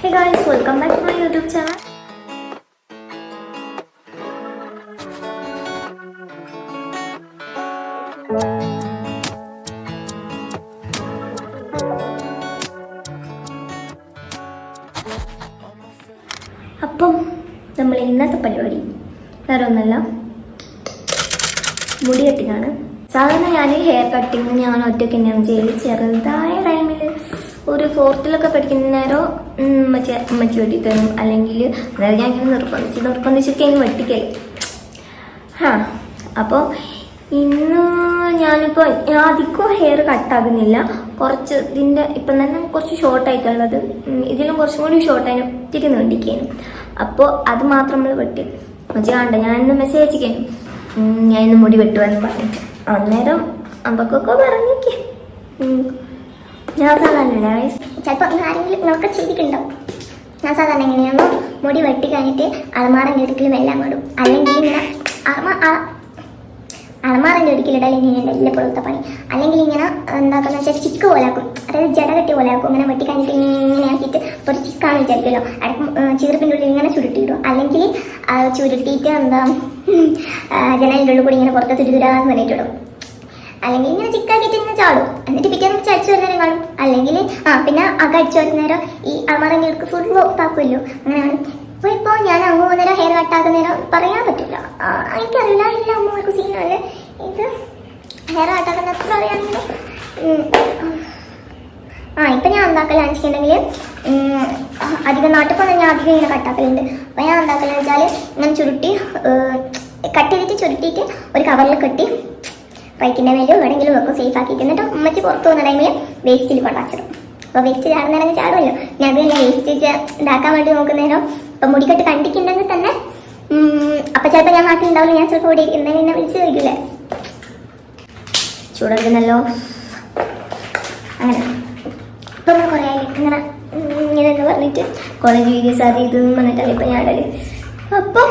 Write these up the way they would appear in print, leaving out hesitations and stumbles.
Hey guys, welcome back to my YouTube channel. അപ്പം നമ്മൾ ഇന്നത്തെ പരിപാടി വേറെ ഒന്നല്ല, മുടി കട്ടിങ്ങാണ്. സാധാരണ ഞാൻ ഹെയർ കട്ടിങ് ഞാൻ ഒറ്റയ്ക്ക് തന്നെയാണ് ചെയ്യല്. ചെറുതായ ടൈമിൽ ഒരു 4th പഠിക്കുന്ന നേരം ഉമ്മച്ചി വെട്ടിത്തരും, അല്ലെങ്കിൽ അതായത് ഞാൻ ഇങ്ങനെ നിർബന്ധിച്ചിട്ട് ഇങ്ങനെ വെട്ടിക്കല്. അപ്പോൾ ഇന്ന് ഞാനിപ്പോൾ അധികം ഹെയർ കട്ടാകുന്നില്ല. കുറച്ച് ഇതിൻ്റെ ഇപ്പം തന്നെ കുറച്ച് ഷോർട്ടായിട്ടുള്ളത്, ഇതിലും കുറച്ചും കൂടി ഷോർട്ടായി ഒത്തിരി നീണ്ടിക്കാനും. അപ്പോൾ അത് മാത്രം നമ്മൾ വെട്ടി മച്ചി കണ്ട. ഞാൻ ഇന്ന് മെസ്സേജ് അയച്ചിക്കാനും ഞാൻ ഇന്ന് മുടി വെട്ടുമെന്ന് പറഞ്ഞിട്ട്. അന്നേരം അമ്പക്കൊക്കെ പറഞ്ഞേക്കേ ഞാൻ സാധാരണ ചിലപ്പോൾ ആരെങ്കിലും നോക്കെ ചെയ്തിട്ടുണ്ടാവും. ഞാൻ സാധാരണ എങ്ങനെയാണോ മുടി വെട്ടി കഴിഞ്ഞിട്ട് അലമാറൻ്റെ ഇടുക്കിലും എല്ലാം ഇടും, അല്ലെങ്കിൽ ഇങ്ങനെ അലമാറൻ്റെ ഇടുക്കിലിടാൻ ഇങ്ങനെ എല്ലപ്പോഴത്തെ പണി. അല്ലെങ്കിൽ ഇങ്ങനെ എന്താക്കുന്ന വെച്ചാൽ ചിക്ക് പോലാക്കും, അതായത് ജട കെട്ടി പോലാക്കും. ഇങ്ങനെ വെട്ടി കഴിഞ്ഞിട്ട് ഇങ്ങനെ ആക്കിയിട്ട് ഒരു ചിക്കാന്ന് വിചാരിക്കുമല്ലോ, ചീർപ്പിൻ്റെ ഉള്ളിൽ ഇങ്ങനെ ചുരുട്ടിയിടും. അല്ലെങ്കിൽ ചുരുട്ടിയിട്ട് എന്താ ജനലിൻ്റെ ഉള്ളിൽ കൂടി ഇങ്ങനെ പുറത്ത് തുരുതുരാന്ന് പറഞ്ഞിട്ടിടും. അല്ലെങ്കിൽ ഇങ്ങനെ ചിക്കാക്കിയിട്ട് ഇങ്ങനെ ചാടും. എന്നിട്ട് പിറ്റേന്ന് അടിച്ചു വരുന്നേരം കാണും. അല്ലെങ്കിൽ പിന്നെ അടിച്ചു വരുന്നേരം ഈ അലമാറൻ്റെ ഇടുക്ക് ഫുള്ള് താക്കുമല്ലോ, അങ്ങനെയാണ്. ഇപ്പോൾ ഞാൻ അങ്ങ് പോകുന്നേരം ഹെയർ കട്ടാക്കുന്നേരം പറയാൻ പറ്റില്ല, എനിക്കറിയില്ല. എല്ലാ അമ്മമാർക്കും സീനല്ലേ ഇത് ഹെയർ കട്ടാക്കുന്ന എത്ര അറിയാമെങ്കിലും. ഇപ്പം ഞാൻ ഉണ്ടാക്കലാന്ന് വെച്ചിട്ടുണ്ടെങ്കിൽ അധികം നാട്ടിൽ പോകുന്ന ഞാൻ അധികം ഇങ്ങനെ കട്ടാക്കലുണ്ട്. അപ്പോൾ ഞാൻ ഉണ്ടാക്കലെന്ന് വെച്ചാൽ ഇങ്ങനെ ചുരുട്ടി കട്ട് ചെയ്തിട്ട് ചുരുട്ടിയിട്ട് ഒരു കവറിൽ കെട്ടി റൈക്കിൻ്റെ മേലും എവിടെയെങ്കിലും വെക്കും, സേഫ് ആക്കിയിട്ട്. എന്നിട്ട് ഉമ്മച്ചി പുറത്ത് പോകുന്ന ടൈമിൽ വേസ്റ്റിൽ കൊണ്ടാച്ചിടും. അപ്പോൾ വേസ്റ്റ് ചാടുന്നേരം ചാടുമല്ലോ. ഞാൻ അത് തന്നെ വേസ്റ്റ് ഇതാക്കാൻ വേണ്ടി നോക്കുന്നേരം ഇപ്പം മുടിക്കെട്ട് കണ്ടിട്ടുണ്ടെങ്കിൽ തന്നെ അപ്പം ചിലപ്പോൾ ഞാൻ നാട്ടിലുണ്ടാവില്ല, ഞാൻ ചിലപ്പോൾ ഇവിടെ ഇരിക്കുന്നതിന് എന്നെ വിളിച്ച് ചോദിക്കില്ലേ ചൂടെടുക്കുന്നല്ലോ. അങ്ങനെ ഇപ്പം നമ്മൾ കുറേ ഇങ്ങനെ ഇങ്ങനെയെന്ന് പറഞ്ഞിട്ട് കോളേജ് വീഡിയോസ് അത് ഇതെന്ന് പറഞ്ഞിട്ടല്ലേ ഇപ്പം ഞാൻ ഇടല്. അപ്പം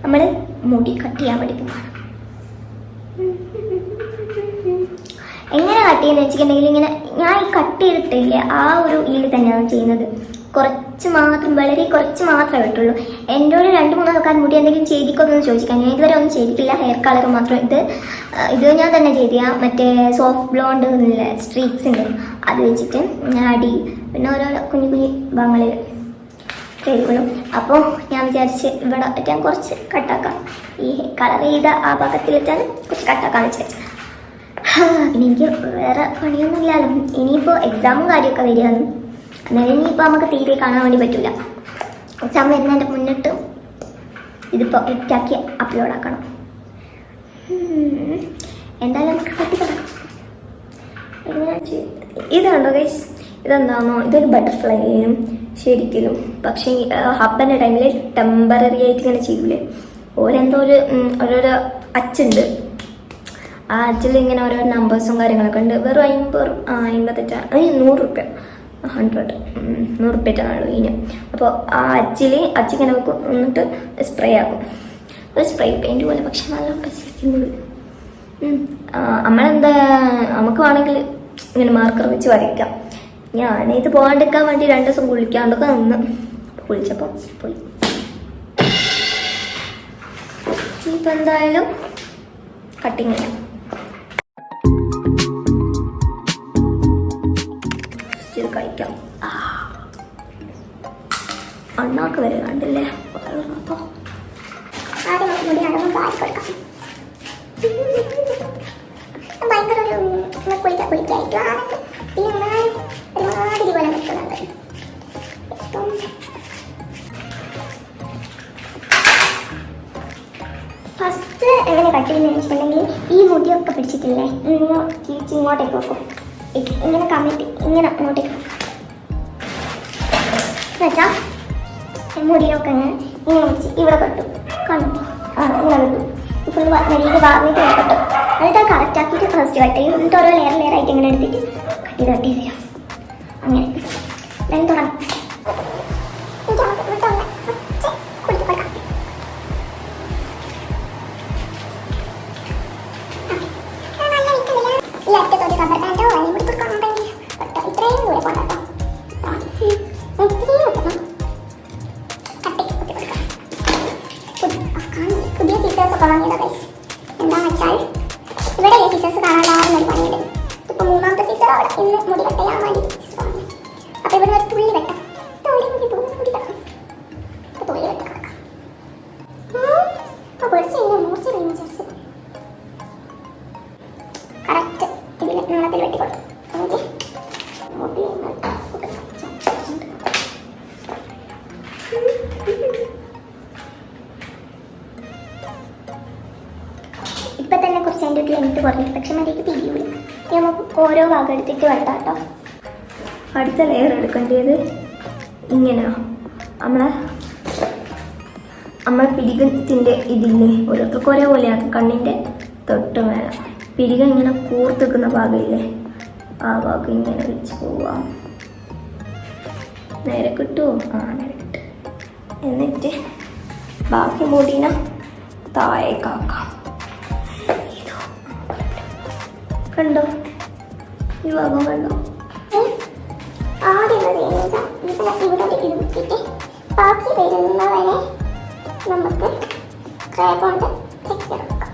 നമ്മൾ മുടി കട്ട് ചെയ്യാൻ വേണ്ടി പോകണം. എങ്ങനെ കട്ട് ചെയ്യുന്നത് വെച്ചിട്ടുണ്ടെങ്കിൽ ഇങ്ങനെ ഞാൻ ഈ കട്ട് ചെയ്തിട്ടില്ലേ ആ ഒരു ഈല് തന്നെയാണ് ചെയ്യുന്നത്. കുറച്ച് മാത്രം, വളരെ കുറച്ച് മാത്രമേ വിട്ടുള്ളൂ. എൻ്റെ ഒരു 2-3 ആൾക്കാർ മുടി എന്തെങ്കിലും ചെയ്തിക്കൊന്നും ചോദിക്കാൻ, ഞാൻ ഇതുവരെ ഒന്നും ചെയ്തിട്ടില്ല. ഹെയർ കളർ മാത്രം ഇത് ഞാൻ തന്നെ ചെയ്തിയ മറ്റേ സോഫ്റ്റ് ബ്ലോണ്ട് സ്ട്രീക്സ് ഉണ്ട്, അത് വെച്ചിട്ട് ഞാൻ അടി പിന്നെ ഓരോ കുഞ്ഞു കുഞ്ഞു ഭാഗങ്ങളിൽ ചെയ്തിക്കൊള്ളും. അപ്പോൾ ഞാൻ വിചാരിച്ച് ഇവിടെ ഞാൻ കുറച്ച് കട്ടാക്കാം, ഈ കളർ ചെയ്ത ആ ഭാഗത്തിൽ വെച്ചാൽ കുറച്ച് കട്ടാക്കാന്ന് വെച്ചാൽ. പിന്നെ എനിക്ക് വേറെ പണിയൊന്നും ഇല്ലല്ലോ. ഇനിയിപ്പോൾ എക്സാമും കാര്യമൊക്കെ വരികയാണ്, അന്നേരം ഇനിയിപ്പോൾ നമുക്ക് തീരെ കാണാൻ വേണ്ടി പറ്റില്ല. എക്സാം വരുന്നതിൻ്റെ മുന്നിട്ട് ഇതിപ്പോൾ എഡിറ്റാക്കി അപ്ലോഡ് ആക്കണം. എന്തായാലും നമുക്ക് കട്ടിക്കണം. എങ്ങനെയാ ഇതുണ്ടോ ഗൈസ്, ഇതെന്താണോ ഇതൊരു ബട്ടർഫ്ലൈനും ശരിക്കലും. പക്ഷേ ഹബ്ബൻ്റെ ടൈമിൽ ടെമ്പററി ആയിട്ട് ഇങ്ങനെ ചെയ്യൂലേ, ഓരെന്തോ ഓരോരോ അച്ചുണ്ട്. ആ അച്ചിൽ ഇങ്ങനെ ഓരോ നമ്പേഴ്സും കാര്യങ്ങളൊക്കെ ഉണ്ട്. വെറും 100 രൂപ 100 രൂപയാണല്ലോ ഇതിന്. അപ്പോൾ ആ അച്ചിങ്ങനെ വെക്കും, എന്നിട്ട് സ്പ്രേ ആക്കും. ഒരു സ്പ്രേ പെയിൻറ്റ് പോലെ, പക്ഷെ നല്ല പശിക്കുന്നത്. നമ്മളെന്താ നമുക്ക് വേണമെങ്കിൽ ഇങ്ങനെ മാർക്കർ വെച്ച് വരയ്ക്കാം. ഞാനിത് പോകാണ്ടിരിക്കാൻ വേണ്ടി 2 ദിവസം കുളിക്കാണ്ടൊക്കെ നിന്ന് കുളിച്ചപ്പോൾ പോയി. ഇപ്പം എന്തായാലും കട്ടിങ് ചെയ്യാം. കഴിക്കാം. അണ്ണാക്ക് വരെ കണ്ടില്ലേ. അപ്പോൾ ഭയങ്കര കുളിക്കായിട്ട് ഒരുമാതിരി പോലെ നിൽക്കുന്നുണ്ട്. ഫസ്റ്റ് എങ്ങനെ കട്ട് ചെയ്യുന്നതെന്ന് വെച്ചിട്ടുണ്ടെങ്കിൽ ഈ മുടിയൊക്കെ പിടിച്ചിട്ടില്ലേ തിരിച്ച് ഇങ്ങോട്ടേക്ക് വെക്കും, ഇങ്ങനെ കമ്മിറ്റി ഇങ്ങനെ അങ്ങോട്ടേക്ക് വെച്ചാൽ മുടിയൊക്കെ ഇങ്ങനെ വെച്ച് ഇവിടെ കെട്ടും. കണ്ടു ഇങ്ങനെ കെട്ടും. ഫുൾ നെല്ലിക്ക് വാർന്നിട്ട് കെട്ടും. എന്നിട്ട് കറക്റ്റാക്കിയിട്ട് ഫസ്റ്റ് കട്ട് ചെയ്യും. എന്നിട്ട് ഓരോ ലെയർ ആയിട്ട് ഇങ്ങനെ എടുത്തിട്ട് കട്ട് ചെയ്ത് തരാം. അങ്ങനെ ഞാൻ തുടങ്ങാം. ഈ അറ്റത്തോട്ട് റബ്ബർ ബാൻഡോ അല്ലെങ്കിൽ ഇത്രയും ദൂരെ കൊണ്ടാട്ടോ. ഇത്രയും തുള്ളി വെട്ടാം. തോടി മുടി വെട്ടാം. തുള്ളി വെട്ടാം. കറക്റ്റ് ഇതിൽ നീളത്തിൽ വെട്ടിക്കൊടുത്തു. ഇപ്പൊ തന്നെ കുറച്ച് അതിൻ്റെ ഒരു ലെങ്ത് കുറഞ്ഞിട്ട്, പക്ഷെ മര്യാദയ്ക്ക് തിരിയൂല. നമുക്ക് ഓരോ ഭാഗം എടുത്തിട്ട് വെട്ടാം കേട്ടോ. അടുത്ത ലെയർ എടുക്കേണ്ടത് ഇങ്ങനെയാ. നമ്മളെ പിരികത്തിൻ്റെ ഇതില്ലേ, ഓരോരുത്തർക്ക് ഒരേപോലെയാണ്. കണ്ണിൻ്റെ തൊട്ട് മേലെ പിരിക ഇങ്ങനെ കൂർത്തിക്കുന്ന ഭാഗമില്ലേ, ആ ഭാഗം ഇങ്ങനെ വെച്ച് പോവാം. നേരെ കിട്ടുമോ? ആ, നേരെ കിട്ടും. എന്നിട്ട് ബാക്കി മുടീന താഴേക്കാക്കാം. കണ്ടോ? ഈ ഭാഗം കണ്ടോ? ആദ്യം ഇവിടെ ഇത് വെച്ചിട്ട് ബാക്കി വരുന്നവരെ നമുക്ക് ക്രേ കൊണ്ട് സെറ്റ് കൊടുക്കാം.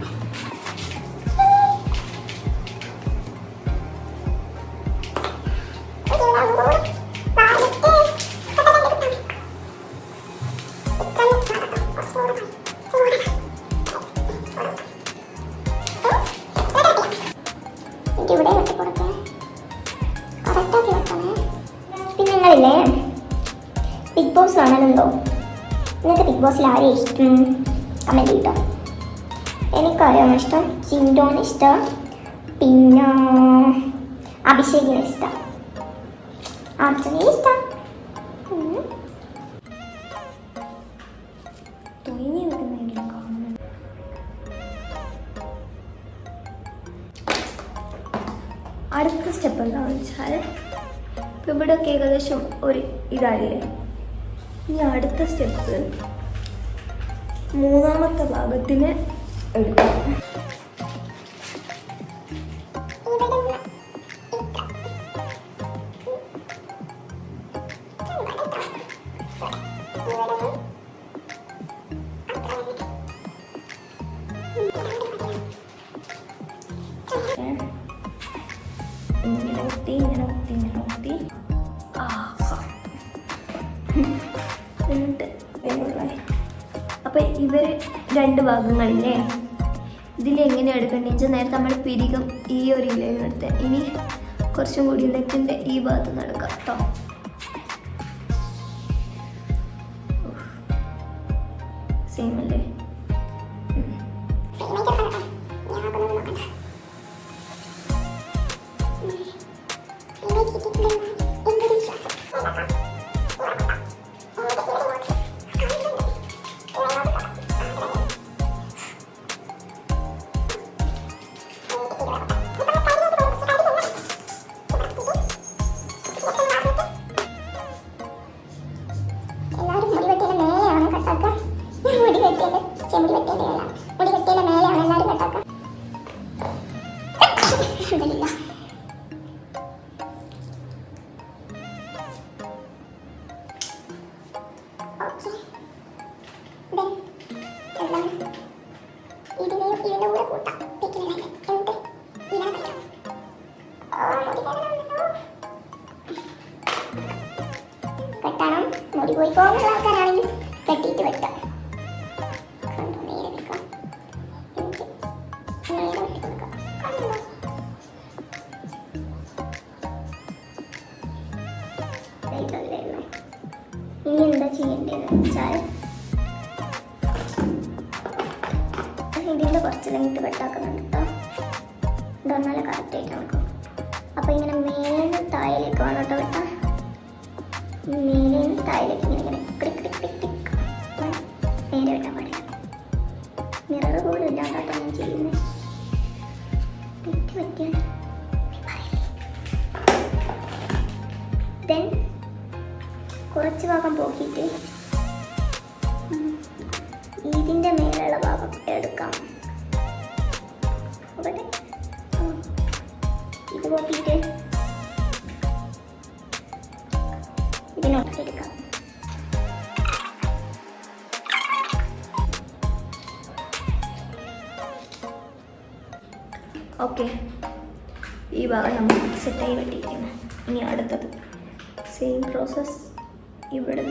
ഇവിടെ വെട്ടിക്കൊടുക്കേ, കറക്റ്റാക്കി വെക്കണേ. പിന്നെ നിങ്ങളില്ലേ ബിഗ് ബോസ് കാണലുണ്ടോ? നിങ്ങൾക്ക് ബിഗ് ബോസിൽ ആരെയും ഇഷ്ടം? കമൻറ്റ് ചെയ്തോ. എനിക്കറിയാം ഇഷ്ടം, ചിൻഡോന് ഇഷ്ടം, പിന്നെ അഭിഷേകിനെ ഇഷ്ടം, അർജുനെ ഇഷ്ടം. അടുത്ത സ്റ്റെപ്പ് എന്താണെന്ന് വെച്ചാൽ, ഇപ്പം ഇവിടെയൊക്കെ ഏകദേശം ഒരു ഇതായില്ലേ. ഇനി അടുത്ത സ്റ്റെപ്പ് മൂന്നാമത്തെ ഭാഗത്തിന് എടുക്കാം. ഇങ്ങനെ കുത്തി. അപ്പം ഇവർ രണ്ട് ഭാഗങ്ങളില്ലേ, ഇതിലെങ്ങനെ എടുക്കേണ്ടത് വെച്ചാൽ നേരത്തെ നമ്മൾ പിരികം ഈ ഒരു ഇലയിൽ എടുത്ത്, ഇനി കുറച്ചും കൂടി നെറ്റിൻ്റെ ഈ ഭാഗത്ത് നടക്കാം കേട്ടോ. സെയിം അല്ലേ? കെട്ടണം. മുടി പോയി പോകുന്ന ആൾക്കാരാണെങ്കിൽ കെട്ടിയിട്ട് വെട്ടാം. നേരെ വെക്കാം. നേരെ വെട്ടി കൊടുക്കാം. ഇനി എന്താ ചെയ്യേണ്ടതെന്ന് വെച്ചാൽ, ഇതിൻ്റെ കുറച്ച് ലെങ്ത് കട്ടാക്കുന്നുണ്ട് കേട്ടോ. ഇതൊന്നാലും കറക്റ്റായിട്ട് നോക്കും. അപ്പോൾ ഇങ്ങനെ മേലെ താഴേക്ക് വേണം കേട്ടോ വെട്ടാൻ. മേലെ താഴേക്ക് ഇങ്ങനെ ക്ലിക്ക് ക്ലിക്ക് ക്ലിക്ക് നേരെ വെട്ടാൻ പാടില്ല. മിറർ പോലും ഇല്ലാണ്ടാട്ടോ ഞാൻ ചെയ്യുന്നത്. തെറ്റ് പറ്റിയാൽ ദെൻ കുറച്ച് ഭാഗം പോക്കിയിട്ട് ഇതിൻ്റെ മേലുള്ള ഭാഗം എടുക്കാം. അവിടെ ഇത് പോക്കിയിട്ട് ഇതിനോട്ട് എടുക്കാം. ഓക്കെ, ഈ ഭാഗം നമ്മൾ സെറ്റായി വെട്ടിയിരിക്കുന്നു. ഇനി അടുത്തത് സെയിം പ്രോസസ് ഇവിടെ.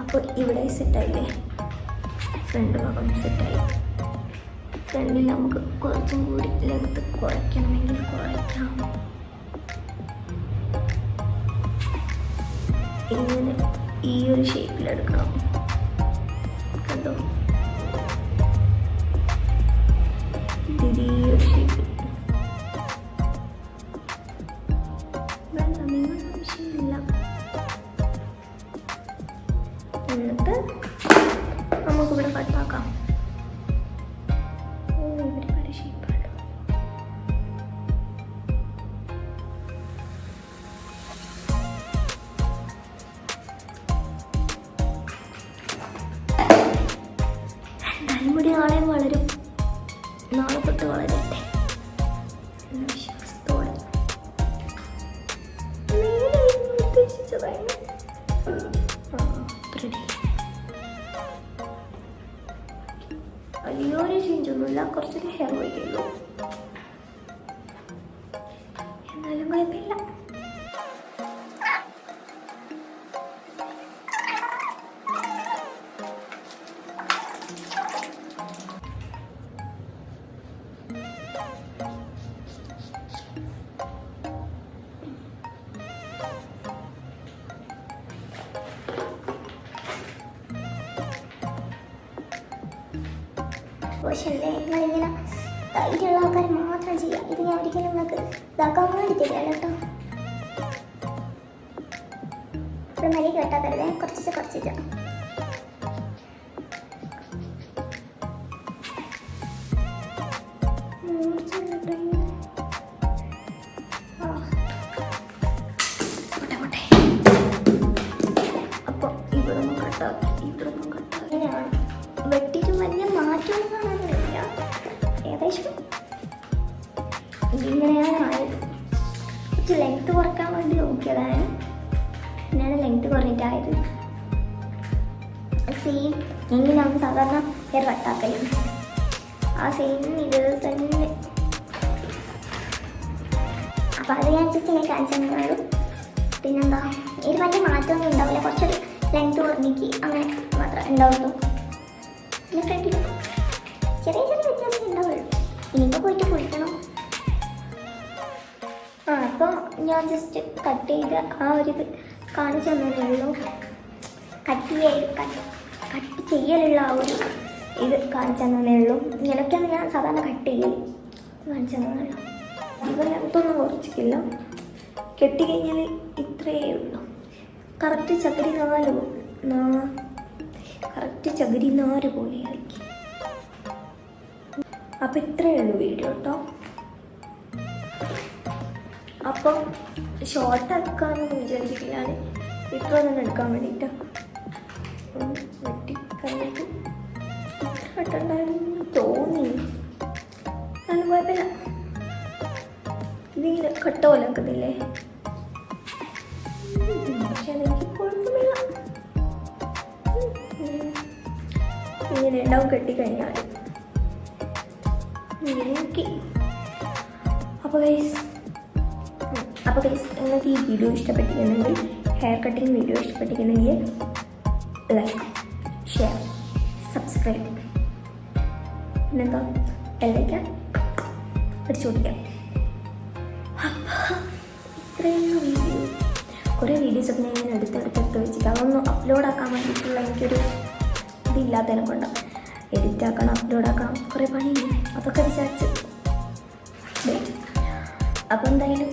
അപ്പോൾ ഇവിടെ സെറ്റായില്ലേ, ഫ്രണ്ട് ഭാഗം സെറ്റായി. ഫ്രണ്ടിൽ നമുക്ക് കുറച്ചും കൂടി ലെങ്ത് കുറയ്ക്കണമെങ്കിൽ കുറയ്ക്കാം. ഇങ്ങനെ ഈ ഒരു ഷേപ്പിലെടുക്കണം കേട്ടോ. ഈ ഒരു ഷേപ്പിൽ വേണ്ട, നിങ്ങൾ ആവശ്യമില്ല. എന്നിട്ട് നമുക്കിവിടെ കട്ടാക്കാം. ഇവിടെ വരെ ഷേപ്പാണ്. എന്തായാലും മുടി നാളെ വളരും, നാളെ തൊട്ട് വളരട്ടെ എന്ന വിശ്വാസത്തോടെ ഉദ്ദേശിച്ചതായിരുന്നു. വലിയൊരു ചേഞ്ചൊന്നുമില്ല, കുറച്ചൊരു ഹെയർ വയ്ക്കുള്ളൂ, എന്നാലും കുഴപ്പമില്ല. പക്ഷല്ലേ നിങ്ങളിങ്ങനെ ധൈര്യമുള്ള ആൾക്കാർ മാത്രം ചെയ്യാം. ഇത് ഞാൻ ഒരിക്കലും നിങ്ങൾക്ക് ഇതാക്കാൻ വേണ്ടിയിട്ടില്ല കേട്ടോ. ഇവിടെ മരി കേട്ടാക്കരുതേ, കുറച്ചിട്ട് അപ്പോൾ ഇവിടെ ഒന്നും കട്ടാക്കി, ഇവിടെ ഒന്നും കട്ടാക്കി. ഇങ്ങനെയാണ് വെട്ടിയിട്ട് വലിയ മാറ്റമൊന്നും കാണാനില്ല. ഏകദേശം ഇങ്ങനെയാണ് ആയത്. കുറച്ച് ലെങ്ത്ത് കുറയ്ക്കാൻ വേണ്ടി നോക്കിയതാണ്, പിന്നെയാണ് ലെങ്ത്ത് കുറഞ്ഞിട്ടായത്. സെയിം എങ്ങനെയാണ് സാധാരണ ഹെയർ കട്ടാക്കലും, ആ സെയിം ഇത് തന്നെ. അപ്പോൾ അത് ഞാൻ ജസ്റ്റ് ഇങ്ങനെ കാണിച്ചു തന്നുള്ളൂ. പിന്നെന്താ, ഇത് വലിയ മാറ്റമൊന്നും ഉണ്ടാവില്ല, കുറച്ചൊരു ലെങ്ത്ത് കുറഞ്ഞിക്ക് അങ്ങനെ മാത്രമേ ഉണ്ടാവുള്ളൂ. പിന്നെ ഫ്രണ്ടിൽ ചെറിയ വ്യത്യാസം ഉണ്ടാവുള്ളൂ. ഇനിയിപ്പോൾ പോയിട്ട് കുളിക്കണം. അപ്പോൾ ഞാൻ ജസ്റ്റ് കട്ട് ചെയ്ത് ആ ഒരിത് കാണിച്ചു തന്നതേ ഉള്ളൂ. കട്ട് ചെയ്യലുള്ള ആ ഒരു ഇത് കാണിച്ചു തന്നതേ ഉള്ളൂ. ഇങ്ങനെയൊക്കെയാണ് ഞാൻ സാധാരണ കട്ട് ചെയ്യൽ, കാണിച്ചു തന്നതേ ഉള്ളൂ. ഇത് ലെങ്ത്തൊന്നും കുറച്ചിട്ടില്ല. കെട്ടിക്കഴിഞ്ഞാൽ ഇത്രയേ ഉള്ളൂ. കറക്റ്റ് ചകിരി നാര് പോലെ ആയിരിക്കും. അപ്പം ഇത്രയേ ഉള്ളൂ വീഡിയോ കേട്ടോ. അപ്പം ഷോർട്ടാക്കാമെന്ന് വിചാരിച്ചിട്ടില്ല, ഞാൻ ഇത്ര തന്നെ എടുക്കാൻ വേണ്ടിയിട്ട് വെട്ടി കഴിഞ്ഞിട്ട് ഇത്ര കട്ടുണ്ടായിരുന്നു തോന്നി. നല്ല കുഴപ്പമില്ല, ഇതിങ്ങനെ കട്ട പോലെ ആക്കുന്നില്ലേ, പക്ഷെ അതെനിക്ക് കുഴപ്പമില്ല. ഇങ്ങനെ ഉണ്ടാവും കെട്ടിക്കഴിഞ്ഞാൽ ഇങ്ങനെയൊക്കെ. അപ്പോൾ ഗൈസ് നിങ്ങൾക്ക് ഈ വീഡിയോ ഇഷ്ടപ്പെട്ടിട്ടുണ്ടെങ്കിൽ, ഹെയർ കട്ടിങ് വീഡിയോ ഇഷ്ടപ്പെട്ടിട്ടുണ്ടെങ്കിൽ ലൈക്ക്, ഷെയർ, സബ്സ്ക്രൈബ്, പിന്നെന്താ ബെല്ലൈക്കൺ അടിച്ചു കൊടുക്കാം. അപ്പോൾ ഇത്രയും വീഡിയോ, കുറേ വീഡിയോസൊക്കെ ഞാൻ ഇങ്ങനെ എടുത്ത് വെച്ചിട്ട് അതൊന്നും അപ്ലോഡാക്കാൻ വേണ്ടിയിട്ടുള്ള എനിക്കൊരു ഇതില്ലാത്തതിനെ കൊണ്ടാണ്. എഡിറ്റാക്കണം, അപ്ലോഡാക്കണം, കുറേ പണിയില്ല. അതൊക്കെ വിചാരിച്ച് അപ്പോൾ എന്തായാലും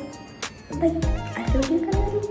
ബൈ, അടുത്ത വീഡിയോ കാണാം.